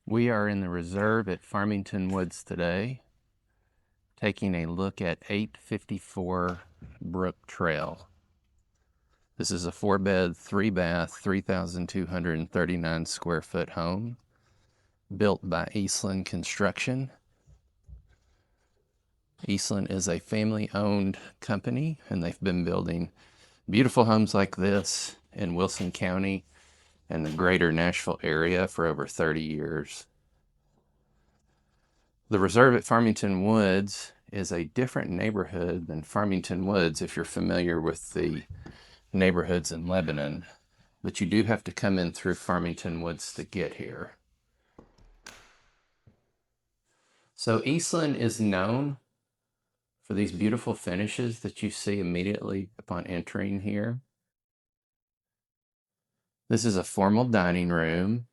We are in the reserve at Farmington Woods today, taking a look at 854 Brook Trail. This is a 4-bed, 3-bath, 3,239 square foot home built by Eastland Construction. Eastland is a family-owned company, and they've been building beautiful homes like this in Wilson County and the Greater Nashville area for over 30 years. The reserve at Farmington Woods is a different neighborhood than Farmington Woods if you're familiar with the neighborhoods in Lebanon, but you do have to come in through Farmington Woods to get here. So Eastland is known for these beautiful finishes that you see immediately upon entering here. This is a formal dining room.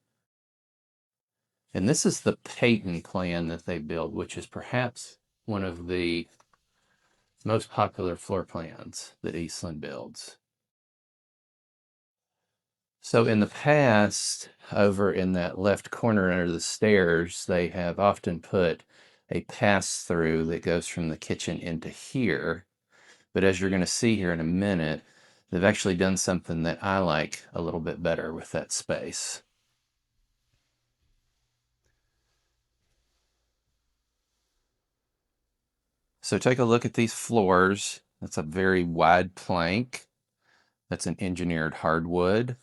And this is the Payton plan that they build, which is perhaps one of the most popular floor plans that Eastland builds. So in the past, over in that left corner under the stairs, they have often put a pass-through that goes from the kitchen into here. But as you're going to see here in a minute, they've actually done something that I like a little bit better with that space. So take a look at these floors. That's a very wide plank. That's an engineered hardwood.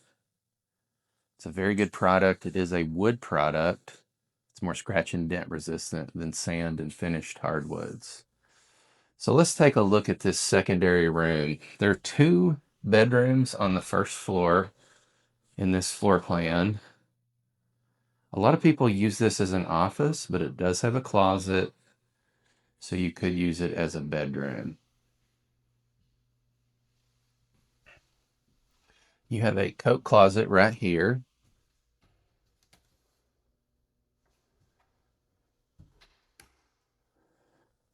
It's a very good product. It is a wood product. It's more scratch and dent resistant than sand and finished hardwoods. So let's take a look at this secondary room. There are 2 bedrooms on the first floor in this floor plan. A lot of people use this as an office, but it does have a closet, so you could use it as a bedroom. You have a coat closet right here.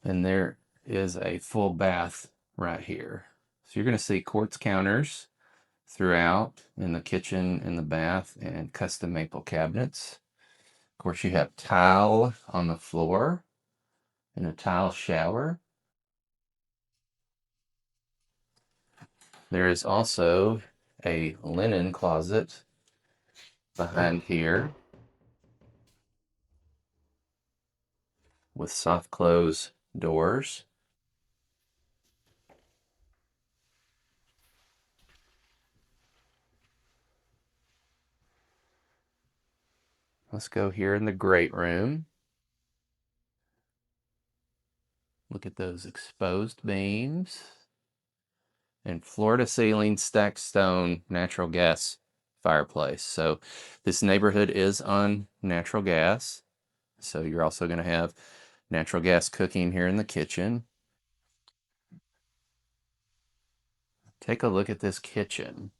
And there is a full bath right here. So you're going to see quartz counters throughout in the kitchen, in the bath, and custom maple cabinets. Of course, you have tile on the floor and a tile shower. There is also a linen closet behind here with soft close doors. Let's go here in the great room. Look at those exposed beams and floor to ceiling stacked stone natural gas fireplace. So this neighborhood is on natural gas. So you're also going to have natural gas cooking here in the kitchen. Take a look at this kitchen.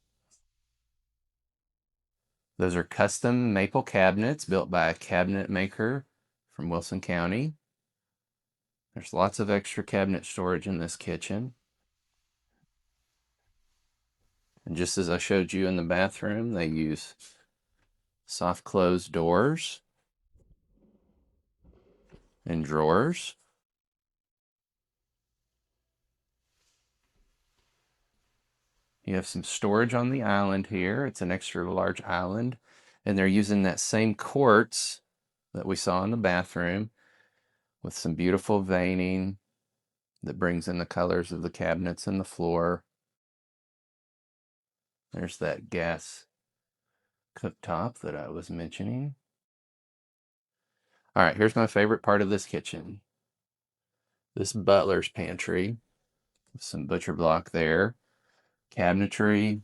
Those are custom maple cabinets built by a cabinet maker from Wilson County. There's lots of extra cabinet storage in this kitchen. And just as I showed you in the bathroom, they use soft close doors and drawers. You have some storage on the island here. It's an extra large island. And they're using that same quartz that we saw in the bathroom with some beautiful veining that brings in the colors of the cabinets and the floor. There's that gas cooktop that I was mentioning. All right, here's my favorite part of this kitchen. This butler's pantry. Some butcher block there. Cabinetry.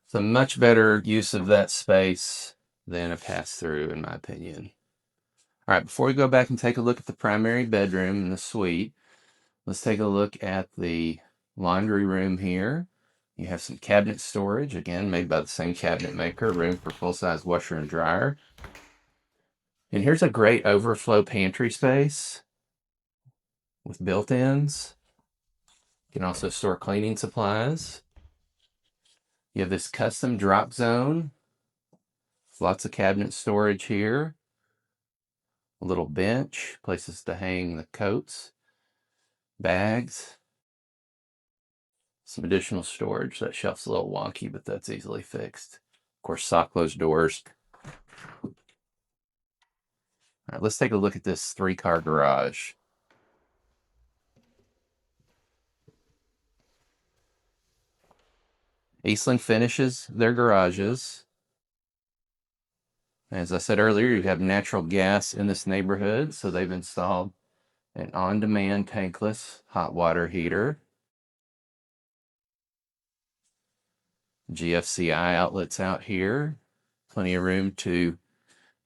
It's a much better use of that space than a pass-through, in my opinion. All right, before we go back and take a look at the primary bedroom and the suite, let's take a look at the laundry room here. You have some cabinet storage, again, made by the same cabinet maker, room for full-size washer and dryer. And here's a great overflow pantry space with built-ins. You can also store cleaning supplies. You have this custom drop zone. Lots of cabinet storage here. A little bench, places to hang the coats, bags. Some additional storage. That shelf's a little wonky, but that's easily fixed. Of course, sock closed doors. All right, let's take a look at this 3-car garage. Eastland finishes their garages. As I said earlier, you have natural gas in this neighborhood, so they've installed an on-demand tankless hot water heater. GFCI outlets out here. Plenty of room to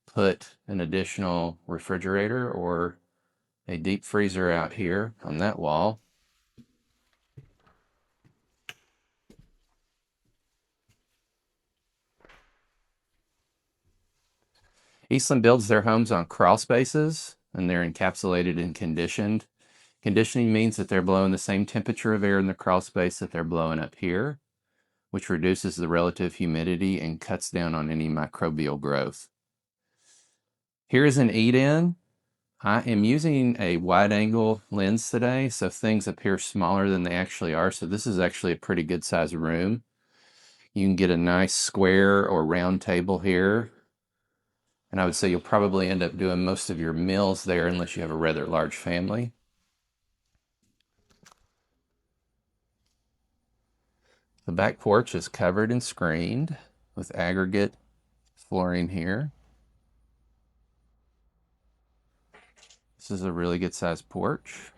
put an additional refrigerator or a deep freezer out here on that wall. Eastland builds their homes on crawl spaces, and they're encapsulated and conditioned. Conditioning means that they're blowing the same temperature of air in the crawl space that they're blowing up here, which reduces the relative humidity and cuts down on any microbial growth. Here is an eat-in. I am using a wide-angle lens today, so things appear smaller than they actually are. So this is actually a pretty good size room. You can get a nice square or round table here. And I would say you'll probably end up doing most of your meals there unless you have a rather large family. The back porch is covered and screened with aggregate flooring here. This is a really good sized porch.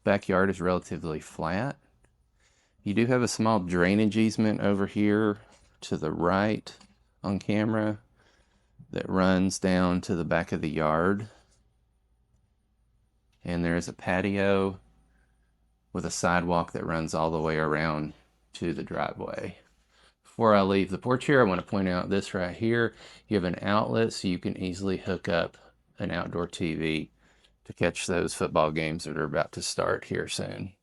Backyard is relatively flat. You do have a small drainage easement over here to the right on camera that runs down to the back of the yard. And there is a patio with a sidewalk that runs all the way around to the driveway. Before I leave the porch here, I want to point out this right here. You have an outlet so you can easily hook up an outdoor TV to catch those football games that are about to start here soon.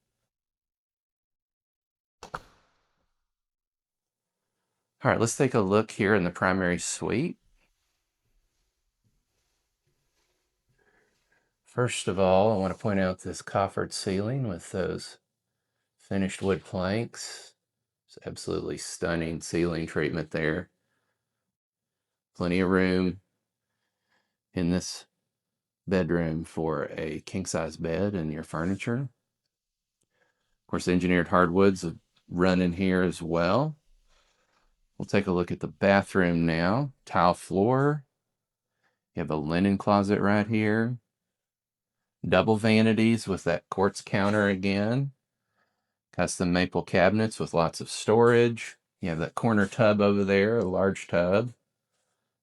All right, let's take a look here in the primary suite. First of all, I want to point out this coffered ceiling with those finished wood planks. It's absolutely stunning ceiling treatment there. Plenty of room in this bedroom for a king-size bed and your furniture. Of course, engineered hardwoods run in here as well. We'll take a look at the bathroom now. Tile floor. You have a linen closet right here. Double vanities with that quartz counter again. Custom maple cabinets with lots of storage. You have that corner tub over there, a large tub.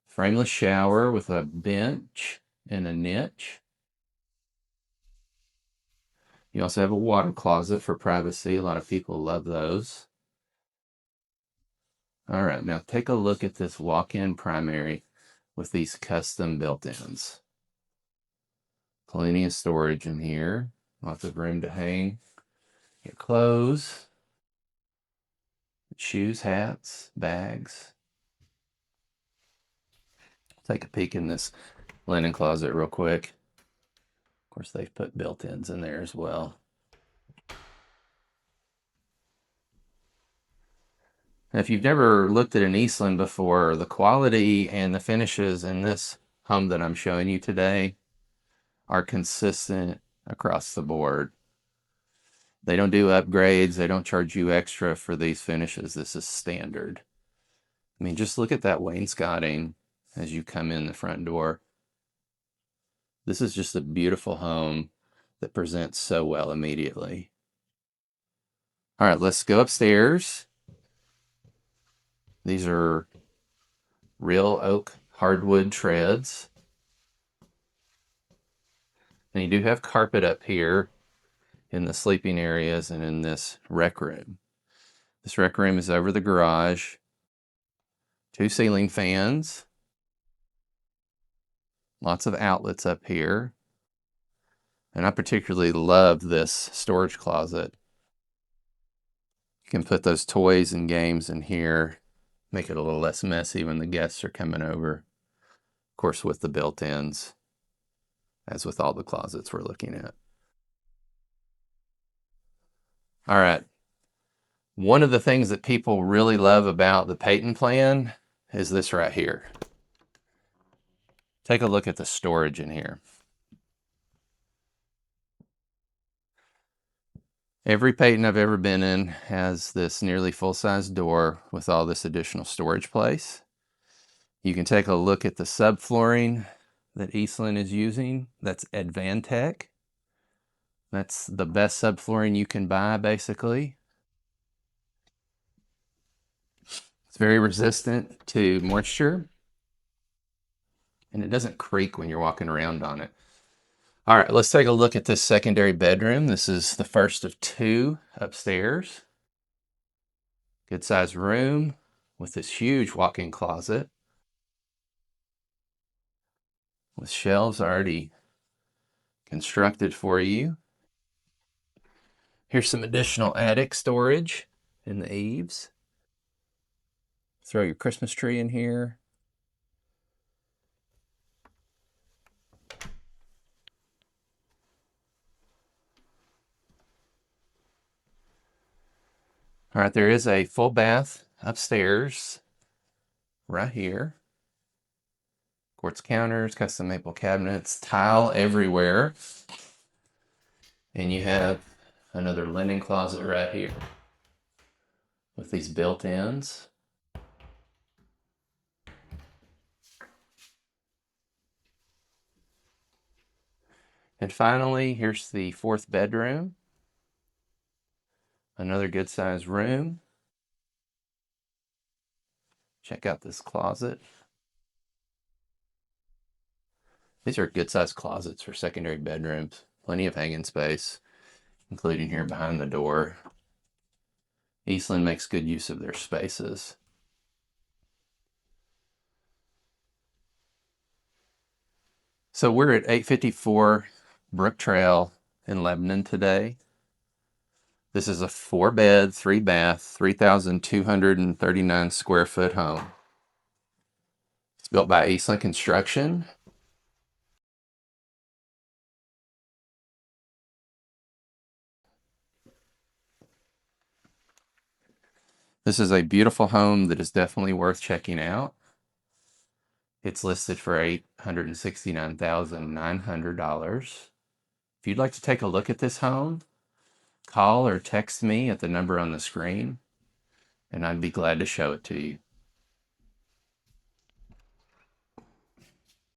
Frameless shower with a bench and a niche. You also have a water closet for privacy. A lot of people love those. All right, now take a look at this walk-in primary with these custom built-ins. Plenty of storage in here. Lots of room to hang your clothes, shoes, hats, bags. Take a peek in this linen closet real quick. Of course, they've put built-ins in there as well. Now, if you've never looked at an Eastland before, the quality and the finishes in this home that I'm showing you today are consistent across the board. They don't do upgrades. They don't charge you extra for these finishes. This is standard. I mean, just look at that wainscoting as you come in the front door. This is just a beautiful home that presents so well immediately. All right, let's go upstairs. These are real oak hardwood treads. And you do have carpet up here in the sleeping areas and in this rec room. This rec room is over the garage. 2 ceiling fans. Lots of outlets up here. And I particularly love this storage closet. You can put those toys and games in here, make it a little less messy when the guests are coming over. Of course, with the built-ins, as with all the closets we're looking at. All right. One of the things that people really love about the Payton plan is this right here. Take a look at the storage in here. Every Payton I've ever been in has this nearly full-size door with all this additional storage place. You can take a look at the subflooring that Eastland is using. That's Advantech. That's the best subflooring you can buy, basically. It's very resistant to moisture, and it doesn't creak when you're walking around on it. All right, let's take a look at this secondary bedroom. This is the first of two upstairs. Good sized room with this huge walk-in closet with shelves already constructed for you. Here's some additional attic storage in the eaves. Throw your Christmas tree in here. All right, there is a full bath upstairs right here. Quartz counters, custom maple cabinets, tile everywhere. And you have another linen closet right here with these built-ins. And finally, here's the fourth bedroom. Another good sized room. Check out this closet. These are good sized closets for secondary bedrooms. Plenty of hanging space, including here behind the door. Eastland makes good use of their spaces. So we're at 854 Brook Trail in Lebanon today. This is a 4-bed, 3-bath, 3,239 square foot home. It's built by Eastland Construction. This is a beautiful home that is definitely worth checking out. It's listed for $869,900. If you'd like to take a look at this home, call or text me at the number on the screen, and I'd be glad to show it to you.